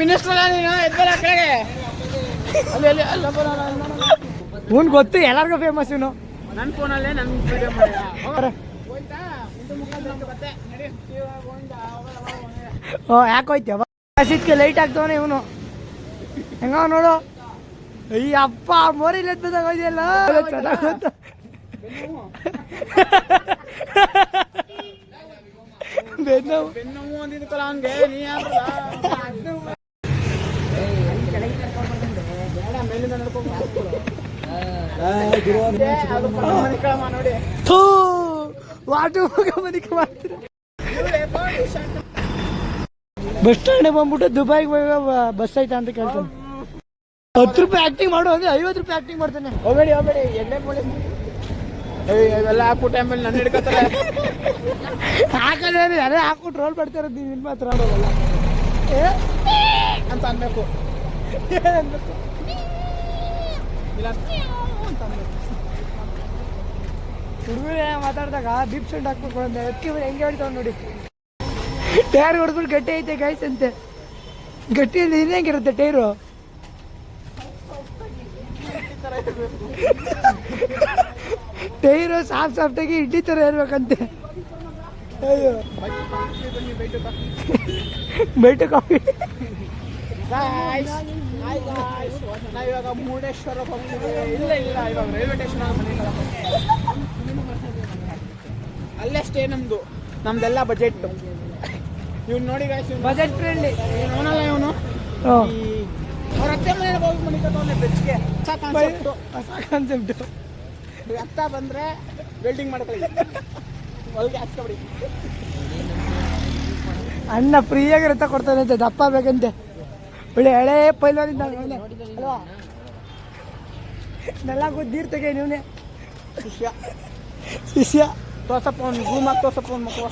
Minister ಇವ್ನು ಗೊತ್ತು ಎಲ್ಲರಿಗೂ ಫೇಮಸ್ ಇವನು. ನನ್ನ ಫೋನಲ್ಲೇ ನನ್ನ ವಿಡಿಯೋ ಯಾಕೋಯ್ತವ ಸಿಕ್ಕ ಲೈಟ್ ಆಗ್ತವನೆ ಇವನು. ಹೆಂಗ ನೋಡು, ಈ ಅಪ್ಪ ಮೋರಿಲ್ ಎದ್ದಾಗ ಹೋಯ್ದಲ್ಲ ಚೆನ್ನಾಗ ಗೊತ್ತ. ಬೆನ್ನೋವು ಅಂದಿದ್ದಲ್ಲ ಅವನ್ಗೆ. ನೀ ಮೇಲಿಂದ ನಡ್ಕೊಂಡು ಬಸ್ ಸ್ಟ್ಯಾಂಡ್ ಬಂದ್ಬಿಟ್ಟು ದುಬೈಗೆ ಬಸ್ ಐತಾ ಅಂತ ಕೇಳ್ತಾನೆ. 10 ರೂಪಾಯಿ ಆಕ್ಟಿಂಗ್ ಮಾಡು ಅಂದ್ರೆ 50 ರೂಪಾಯಿ ಆಕ್ಟಿಂಗ್ ಮಾಡ್ತಾನೆ. ಹೋಗ್ಬೇಡಿ ಎಣ್ಣೆ ಪೊಲೀಸ್ ಇವೆಲ್ಲ ಹಾಕ್ಬಿಟ್ಟು ಆಮೇಲೆ ನನ್ನ ಹಿಡ್ಕೊತಾರೆ. ಹಾಕದೇ ಅದೇ ಹಾಕ್ಬಿಟ್ಟು ರೋಲ್ ಮಾಡ್ತಾರೆ. ನೀವು ಇಲ್ಲಿ ಮಾತ್ರ ಅಂತ ಅನ್ಬೇಕು. ಹುಡುಗರೇ ಮಾತಾಡಿದಾಗ ಬೀಪ್ ಸೌಂಡ್ ಹಾಕ್ಬೇಕು ಅಂತ ಅದಕ್ಕೆ ಹೆಂಗೆ ಹೇಳ್ತಾವ್ ನೋಡಿ. ಟೈರ್ ಹೊಡೆದ್ಬಿಟ್ಟು ಗಟ್ಟಿ ಐತೆ ಗೈಸ್ ಅಂತೆ. ಗಟ್ಟಿಯಲ್ಲಿ ಹೆಂಗಿರುತ್ತೆ ಟೈರು? ಟೈರು ಸಾಫ್ಟಾಗಿ ಇಡ್ಲಿ ಥರ ಇರ್ಬೇಕಂತೆ. ಅಯ್ಯೋ ಬೈಟು ಕಾಫಿ. ನಾವಿವಾಗ ಮುರುಡೇಶ್ವರ ಹೋಗ್ತಿದ್ದೀವಿ. ಇಲ್ಲ ಇವಾಗ ರೈಲ್ವೆ ಸ್ಟೇಷನ್ ಅಲ್ಲೇ ಸ್ಟೇ ನಮ್ದೆಲ್ಲ ಬಜೆಟ್. ಇವ್ನು ನೋಡಿ ಬಜೆಟ್ ಫ್ರೆಂಡ್ಲಿ ಅವನಲ್ಲ ಇವನು. ಅವ್ರ ಅತ್ತೆ ಮನೆಗೆ ಹೋಗಿ ಮನಿಕತ್ತವನ್ನೇ ಬೆಚ್ಗೆ ಕಾನ್ಸೆಪ್ಟ್. ಅತ್ತ ಬಂದ್ರೆ ವೆಲ್ಡಿಂಗ್ ಮಾಡ್ಕೊಳ್ಳಿ, ಹೊಲಿಗೆ ಹಾಕ್ಸ್ಕೊಬಿಡಿ. ಅಣ್ಣ ಫ್ರೀಯಾಗಿ ರಥ ಕೊಡ್ತಾನೆ ಅಂತೆ, ದಪ್ಪ ಬೇಕಂತೆ. ಒಳ್ಳೆ ಹಳೆ ಪೈಲ್ವಾನಿಂದ ಅಲ್ವಾ? ನೆಲ್ಲ ನೀರು ತೆಗೆ ನೀವನೇ ಶಿಷ್ಯ ಶಿಷ್ಯ. ತೋಸಪ್ಪ ಅವ್ನು ಗೂಮಾಕ್ ತೋಸಪ್ಪ ಅವ್ನು ಮಕ್ಕಳು